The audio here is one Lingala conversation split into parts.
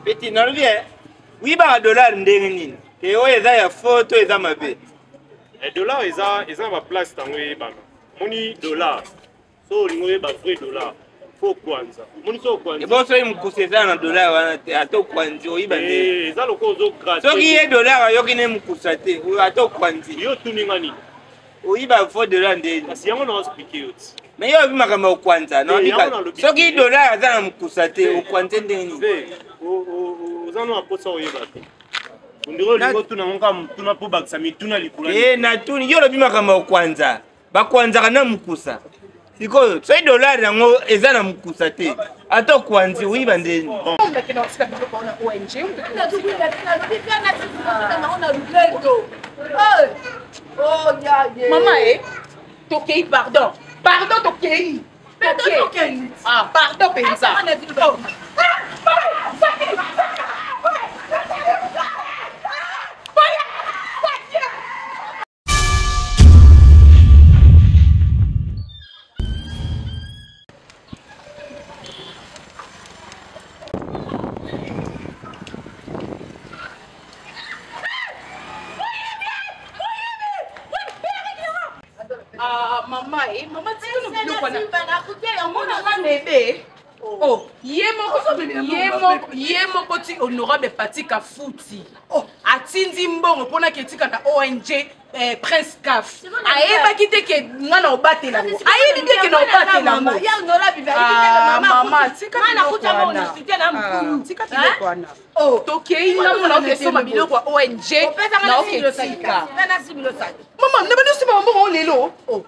Petit Norvien, oui, bah, dollar ndengeni. Et oh, ils ont photo, ils ont ma paix. Et dollar, ils ont ma place dans le banc. Moni dollar. So, ils ont vrai dollar. Faut kwanza. Moni so kwanza. Et bon, so ils me coussent ça en dollar, à tout kwanzi, oui, bah, eh, ça le cause gratuit. So qui est dollar, yo qui ne me cousse ou à tout kwanzi. Yo tout n'ingani. Oui, bah, faut dollar ndengeni. Parce qu'il y a un expliqué. Mais yo, vu ma caméra au kwanza, non? So qui est dollar, ça me cousse au kwanzi ndengeni. Vous en avez un peu ça au yébaté. On dirait que tu n'as pas baksa mi tu n'as likula. Eh na tu ni yolo bima kama kwanza. Ba kwanza kana mkusa. Siko so dollar yango eza na mkusa te. Ato kwanzi uiba ndeni. Mama Tokei pardon. Pardon Tokei. Tokei. Ah pardon pensa. Maman, tu oh, yemo koti honorable Patrick Afuti. Oh, atindi mbongo pona ketika na ONG Prince Caf. Aeba kite ke ngana obate la. Ayebi bien ke na obate la. Ya honorable mama, tika na kuta mo na soutien na mkulu. Tika tilekwana. Oh, tokei na mona okesoma biloko ONG na oketika. Mama, ndaba nsi mbongo lelo. Oh.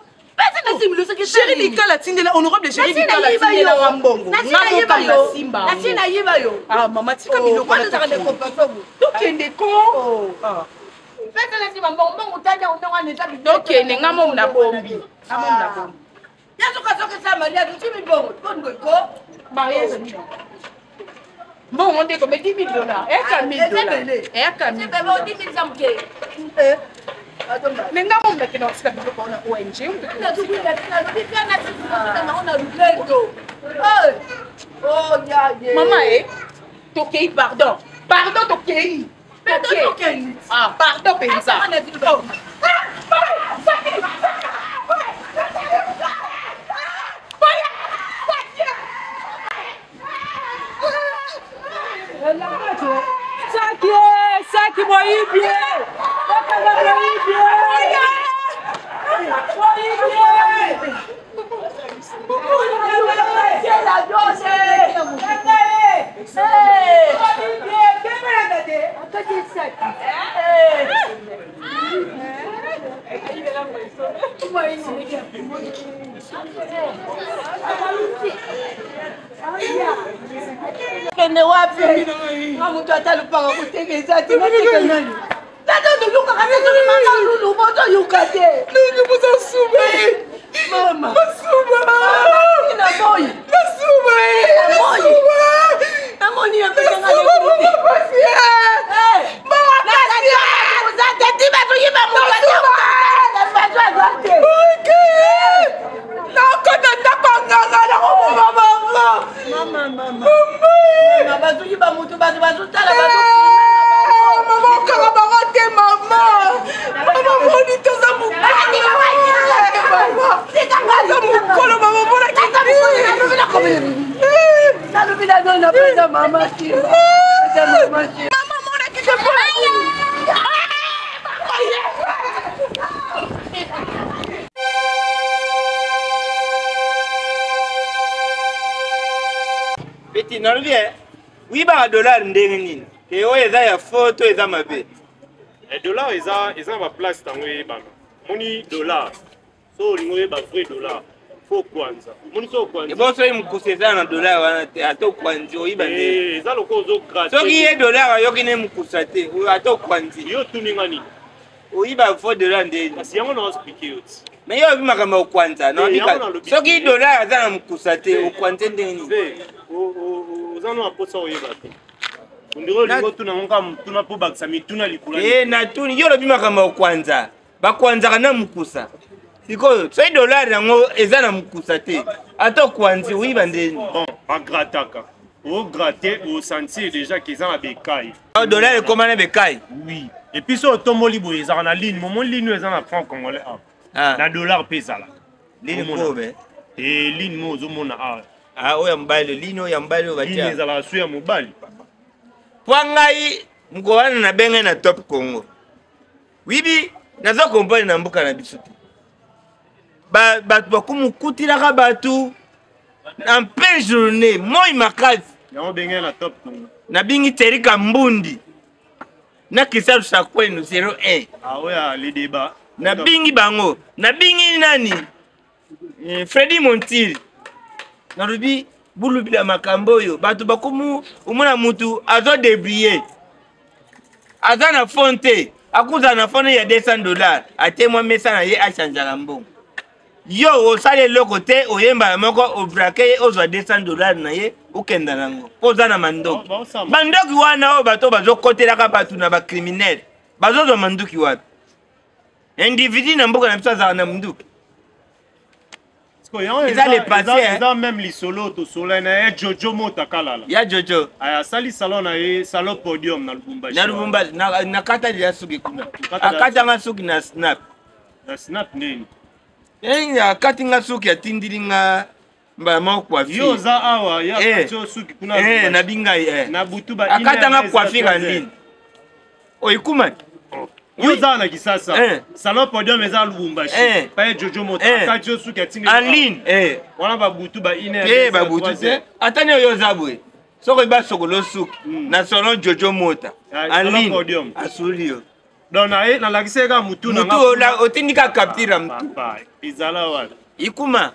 Chérie Likala tindela honorable chérie Likala tindela wambongo. Ngako kala simba. Natina yiba yo. Ah mama tika biloko na takande kopasa bu. Tokende ko. Ah. Pesa na simba mbongo utaja unonga neta bi. Tokende ngamo na bombi. Ngamo na bombi. Yazo kasoke sa Maria tutimi bongo. Bongo ko. Mariage ni. Bon, on dit comme $10 000. Et $10 000. Et $10 000. Mais non, on a fait notre ONG. Maman, Tokei, pardon. Pardon, Tokei. Ah, pardon, Pensa. Saki moibie. Kende wapi? Mtu atalupanga kutegeza tina nani? Tata nduluka kabisa ni mama lulu moto yukate. Nini mzasuba? Mama. Masuba. Ina boy. Masuba. Boy. Amoni ya pesa ngale kuti. Mama kasia. Uzate tiba tuyiba mukate. Nafajwa zote. Okay. Na kota ndakonganga na mama. Mama. Mama bazuyiba mutu bazutala bazu. Maman, karabarote, maman. Maman, bonito za mukolo. Za mukolo, maman, bona kiti. Nalubila nona pesa mama si. Mama, mona kiti pona. Petit Norvien, oui, bah, dollar ndengeni. Et oh, ils ont photo, ils ont ma paix. Et dollar, ils ont ma place dans le banc. Moni dollar. So, ils ont vrai dollar. Faut kwanza. Moni so kwanza. Et bon, so ils me coussent ça en dollar, à tout kwanzi, oui, bah, eh, ça le cause gratuit. So qui est dollar, yo qui ne me cousse ou à tout kwanzi. Yo tout n'ingani. Oui, bah, faut dollar ndengeni. Parce qu'il y a un expliqué. Mais yo, vu ma caméra au kwanza, non? So qui est dollar, ça me cousse au kwanzi ndengeni. Vous en avez un peu ça au yébaté. On dirait que tu n'as pas baksa mi tu n'as likula. Eh na tu ni yolo bima kama kwanza. Ba kwanza kana mkusa. Siko so dollar yango eza na mkusa te. Ato kwanzi uiba ndeni. Bon, agrataka. au gratter au sentir déjà qu'ils ont des cailles. Dollar et comment les cailles? Oui. Et puis sur automo libre ils ont la ligne, mon ligne ils ont la franc congolais. Na dollar pesa là. Ligne bobe. Et ligne mo zo mona ah oya mbale ligne oya mbale batia. Ligne za la suya mobali papa. Pwangai mkowana na benga na Top Congo. Wibi nazo kompani na mbuka na biso. Batu bakumukutilaka batu en pleine journée moi makasi yango benga na Top Congo. Na bingi Terika Mbundi na Kisalu Sakwenu 01. Ah oya les débats. Na bingi bango na bingi nani Freddy Montiri na rubi bulu bila makambo yo batu bakumu umuna mutu azo débrier azana fonte akuza na fone ya $200 atemwa mesa na ye achanjala mbongo yo osale loko te oyemba moko obrake ozwa $200 na ye ukenda nango poza na mandoki mandoki wana o bato bazo kotelaka batu na ba criminel bazozwa mandoki wapi individu na mboka na biso azala na munduki ils ont même les solos to soleil na Jojo Motakalala. Ya Jojo. Aya sali salon na salon podium na Lubumbashi. Na Lubumbashi na kata ya suki kuna. Akata nga suki na snap. Na snap nini? Ya kati nga suki atindiri nga mba ma coiffure. Yo za awa ya kati suki kuna. Na binga na butuba akata nga coiffure ndini. Oyikuma. Yo za na kisasa. Salon podium eza Lubumbashi. Pa Jojo Motakalala kati suki atindiri. En ligne. Wana ba butu ba ine. Ba butu te. Atani yo zabwe. Soko ba sokolo suki na salon Jojo Mota. En ligne. Asuri yo. Donc na la kiseka mutu na mutu la otindika capture mutu. Papa, izala wala. Ikuma.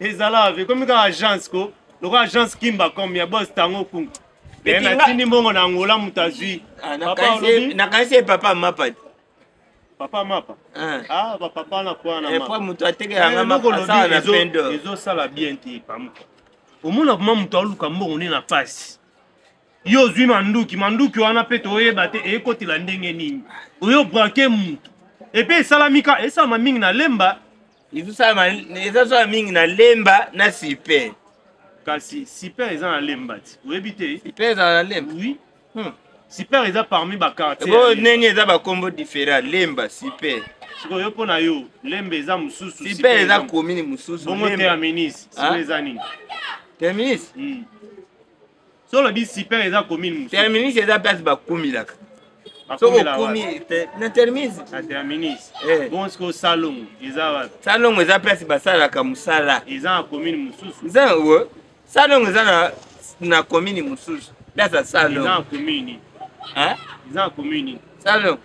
Izala avec comme ka agence ko, lo ka agence kimba comme ya boss tango kungu. Na tini mbongo na ngola mutazui. Papa na kanise papa mapa. Papa mapa. Ah ba papa na kwa na mapa. Et puis mutu ateke nga mapa ça na pendo. Izo sala bien ti pamuka. Omona kuma mutu aluka mbongo ne na pasi. Yo zui manduki wana peto oyeba te ekotila ndenge nini. Oyo brake mutu. Epe salamika esa mamingi na lemba. Izo mingi na lemba na super. Kasi super eza na lemba ti. Oyebi te? Super eza na lemba. Oui. Super eza parmi ba quartier. Bo neni eza ba kombo différent lemba super. Siko yo pona yo lemba eza mususu. Super eza commune mususu. Bongo te aminis. Siko eza nini? Terminus. Solo dit super eza commune mususu. Terminus eza place ba kumilaka. Soko kumi na terminus. Na terminus. Bon siko salon eza wa. Salon eza place ba sala ka musala. Eza na commune mususu. Eza wo. Salon eza na commune mususu. Place salon. Eza na commune. Eza na commune. Salon.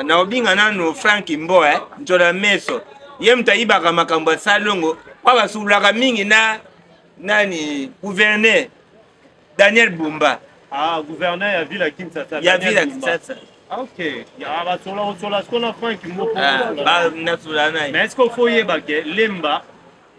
Na obinga nano Frank Mbo njola meso. Ye mtaibaka makambo salongo kwa basulaka mingi na nani gouverneur Daniel Bumba. Ah, gouverneur ya ville Kinshasa. Ya ville Kinshasa. OK. Ya ba sola skona Frank Mbo. Ba na sulana. Mais est-ce qu'il faut yeba ke lemba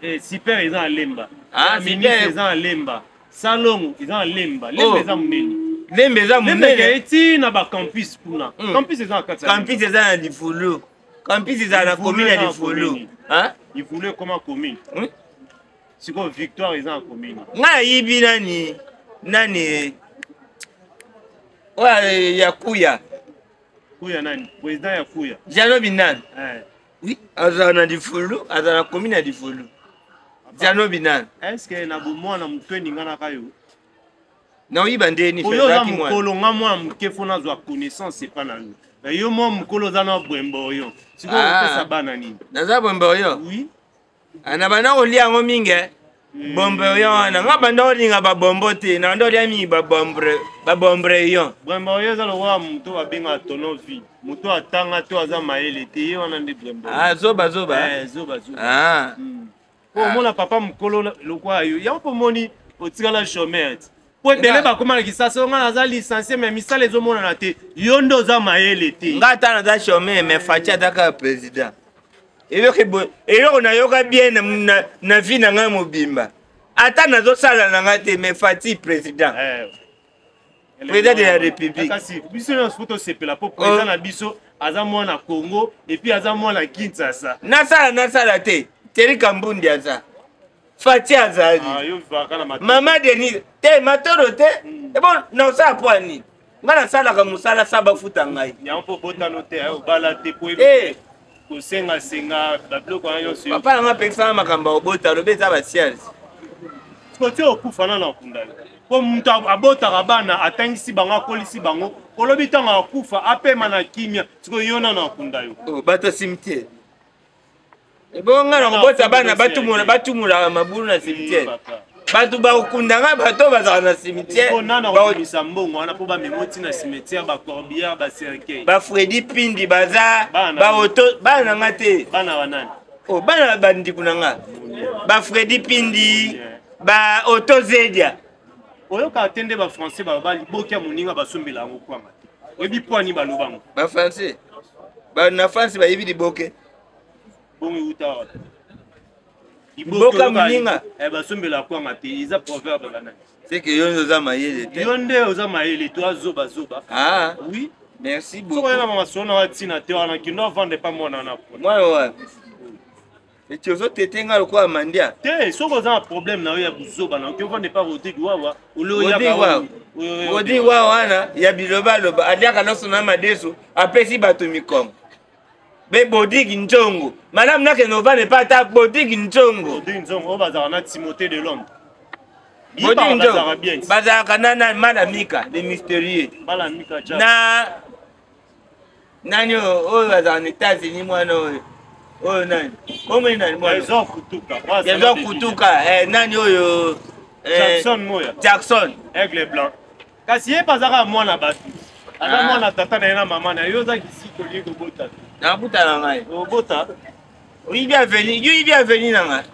et super ils ont lemba. Ah, super ils ont lemba. Salongo ils ont lemba. Lemba ils ont muneni. Lemba eza munene. Lemba eti na ba campus kuna. Campus eza kati. Campus eza na Difulu. Campus eza na commune ya Difulu. Il voulait comment commune? C'est quoi victoire ils ont commune? Nga yibi nani wa Yakuya. Kuya nani? Président Yakuya. Jano Binan. Oui, azana na Difulu, azana na commune ya Difulu. Jano Binan. Est-ce que na bomo na mutweni ngana kayo? Na oyiba ndeni fe zaki mwa. Mukolo nga mwa mkefu na zwa connaissance c'est pas na nous. Yo mwa mukolo za na bwembo yo. Siko pesa bana nini? Na za bwembo yo. Oui. Ana bana olia ngo minge. Bombo yo na nga banda olinga ba bombo te na ndo ya mi ba bombre yo. Bwembo yo za lo wa mto abenga tono vi. Mto atanga to aza maele te yo na ndi bwembo. Zoba. Zoba. Po mona papa mukolo lokwa yo. Ya po moni otikala chômeur. Po dele ba koma kisasa nga za licencié mais misala ezomona na te yondo za maele te ngata na za chômeur mais facha taka président eloko na yoka bien na vie na nga mobimba ata nazo sala na nga te mais fati président président de la république kasi biso na photo sepela po président na biso aza mwana Congo et puis aza mwana Kinshasa nasala te Terika Mbundi aza Fati azali. Yo vivaka na matoro. Maman Denise, te matoro te. Et bon, non ça point ni. Ngana sala ka musala saba futa ngai. Ya mpo botano te ayo bala te po Eh, ko senga ba bloko na yo sur. papa nga pekisa makamba obota lobeza ba siazi. Ko te okufa na kunda. Ko muntu abotaka bana atangisi bango akolisi bango. Kolobi tanga akufa apema na kimia. Tiko yona na kunda yo. Oh, bato cimetière. Et bon nga na bota bana batumula mabulu na cimetière. Bato ba okundanga bato bazala na cimetière. Ko nana okubisa mbongo wana po ba memoti na cimetière ba corbière ba cercueil. Ba Freddy Pindi baza ba auto bana ngate. Bana wanani? Oh bana bandi kunanga. Ba Freddy Pindi ba auto Zedia. Oyoka atende ba français ba libokia moninga basombela ngo kwanga te. Oyebi poani balobango. Ba français. Ba na France ba yibi liboke. Bongo uta wa. Liboka moninga. Basombela kwanga te, iza proverbe banani. C'est que yo nzoza mayele te. Yo nde oza mayele to azoba zoba. Ah, oui. Merci beaucoup. Soko yana mama sona watina te wana kindo vendre pas mona na po. Moi et tu as été ngalo kwa mandia. Te soko za problème na yo ya buzoba na ki vendre pas Rodrigue wawa. Odi wa wana ya biloba loba adiaka loso na madeso apesi bato mikom. Be Bodigi Njongo. Madame nake no va ne pas ta Bodigi Njongo. Bodigi Njongo o bazara na Timothée de Londres. Bodigi Njongo. Bazara kanana Malamika de mystérieux. Malamika cha. Na nani o bazara ni États-Unis mwana oyo. Oyo nani? Komo nani mwana? Yezo kutuka. Yezo kutuka. Nani oyo? Jackson Moya. Jackson. Aigle blanc. Kasi ye bazara mwana batu. Ala mwana tata na yena mama na yo za kisiko ligo bota. Na buta na ngai. O bota. Oui bienvenue na ngai.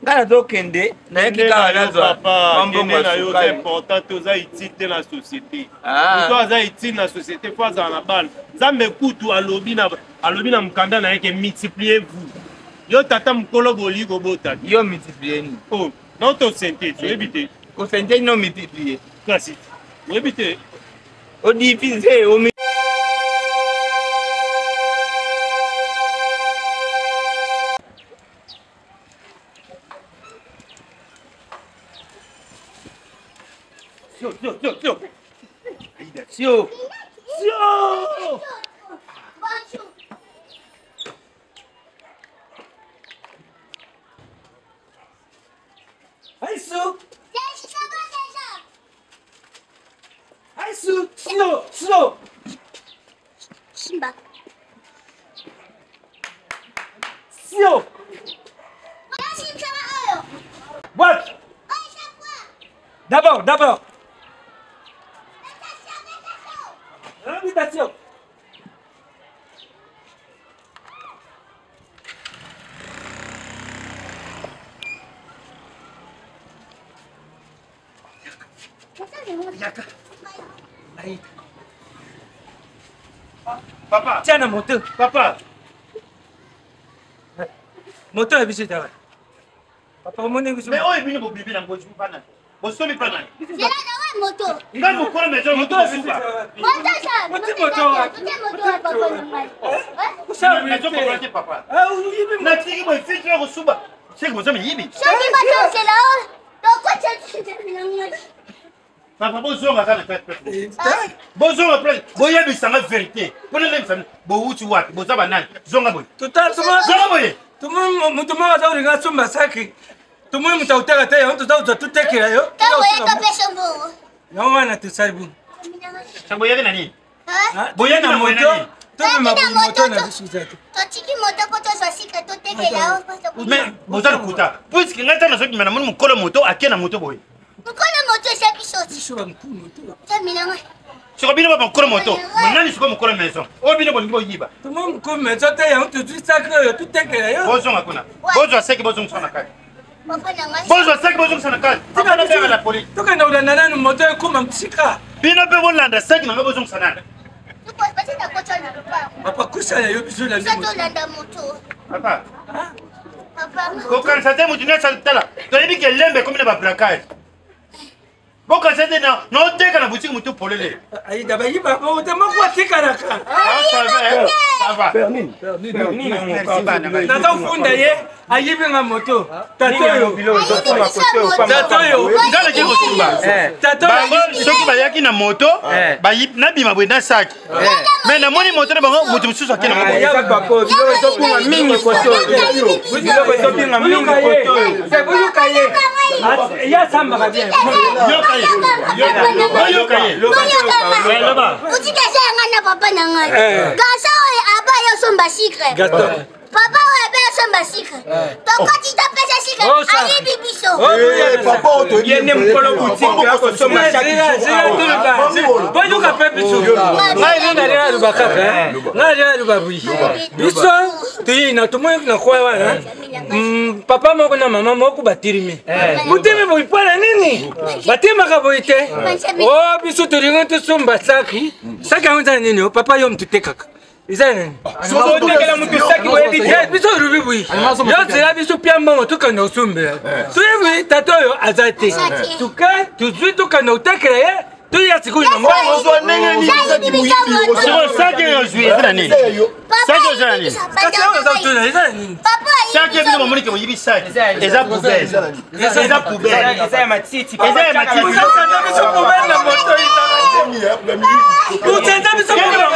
Ngala to kende na yeki ka nazo. Mambo na yo c'est important to za itite na société. To za itite na société fois za na bal. Zambe kutu alobi na mkanda na yeke multipliez-vous. Yo tata mkolo boligo bota. Yo multiplier ni. Oh, non to synthèse, éviter. Ko synthèse non multiplier. Classique. Éviter. O diviser o Sio. Aisu, slow. Simba. Sio. What? D'abord. Invitation. Papa, tiens na moto. Papa. Moto ya biso tawa. Papa omoni biso. Mais oyo bino bo bibi na ngoji pana. Bo somi pana. Zela na moto. Ngamo kwa mezo moto supa. Moto sa. Moto papa na mai. Kusa mezo ko rate papa. Uyibi na tiki mo filtre ko suba. C'est que vous avez yibi. Soki moto c'est là. Donc quoi tu Papa bozonga kana tete. Bozonga plein. Boya bisanga vérité. Pona même famille. Bo uti wapi? Bozaba nani? Zonga boy. Zonga boy. Mutu mwa za uringa sumba saki. Tumu mutautaka te yo tutauza tutekera yo. Tawe ka pesa mbo. No wana tusaibu. Sango yake nani? Boya na moto. Tumu moto na bisu zetu. Totiki moto ko to sasika to tekera o. Mais bozala kuta. Puisque ngata na soki mana mun mukolo moto akena moto boy. Mukolo moto c'est biso. Bisu wa mkuu moto. Tamina. Siko bino ba mukolo moto. Nani siko mukolo maison. O bino bongo yiba. Tumu mkuu moto te yo tutusaka yo tutekera yo. Bozonga kuna. Bozwa seki bozonga sana kali. Papa na ngai. Bozwa seki bozonga sana kali. Tika na bega la police. Toka na ulanda nani moto kuma msika. Bino pe bolanda seki na bozonga sana. Tuko pasi na kocha na papa. Papa kusa ya yo bisu la Sasa tolanda moto. Papa. Papa. Ko kanisa te mutu ne sala. To yebi ke lembe comme na ba placage. Boka c'était non teka na boutique mutu polele. Aïe d'abord il va pas tellement quoi tikaraka. Ça va. Nata funda ye ayibi nga moto. Tatoyo. Tatoyo. Ngala ke ko simba. Tatoyo. Bango soki bayaki na moto, bayip na bima bwe na sac. Mais na moni moto na bango mutu mususu akena mo. Ya papa, bilo to kunga mingi koto. Bilo to kunga mingi koto. C'est vous kaye. Ya samba ka bien. Papa nangai. Gasa oye aba yo somba secret. Papa oye be somba secret. Toko ti ta pesa secret. Ayi bibiso. Papa oto yene mkolo boutique ako somba secret. Boyo ka pe biso. Ngai nenda lera lubaka. Ngai lera lubabui. Biso tu na tumo na kwa wana. Papa moko na mama moko batirimi. Muteme boy pala nini? Batema ka boite. Oh biso tulinga tu somba saki. Saki anza nini? Papa yo mtutekaka. Izana. So tekela mutu saki boyebi. Biso rubi bui. Yo tsela biso piamba to kana usumbe. So yebi tatoyo azate. Tuka tuzui to kana utekela ye. Tu ya sikuli na mbaya. Ozo nenge ni saki buyi. Ozo saki yo zui ezana nini? Saki yo zana nini? Papa Saki yo bino monike moyibi saki. Eza poubelle. Eza poubelle. Eza matiti. Eza matiti. Eza biso poubelle na moto itaka. Utenda biso poubelle.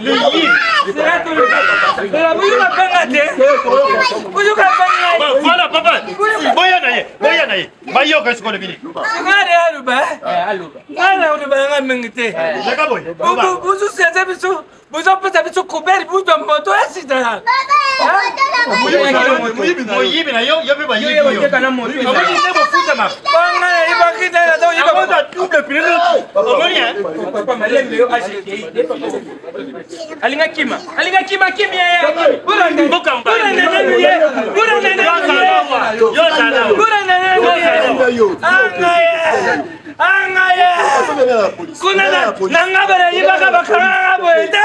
Le yib. La buyu na pengate. Buyu ka pengate. Voilà papa. Boya na ye. Bayo ka sikole bini. Ngare aluba. Ngare aluba nga mengite. Leka boy. Buzu senza biso. Buzu pesa biso kuberi buzu moto asida. Moyibi na yo be bayibi yo. Yo kana moto. Amoni ndebo futa ma. Banga ibakita na to yiba. Amoni double pilote. Amoni hein. Papa malembe yo ashiki. Alinga kima ya. Burande. Bokamba. Burande. Yo sana. Angaya. Kuna na ngabara yibaka bakanga boyita.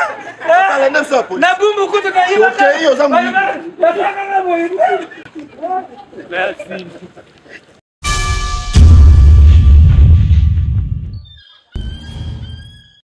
Na bumbu kutuka yibaka. Merci.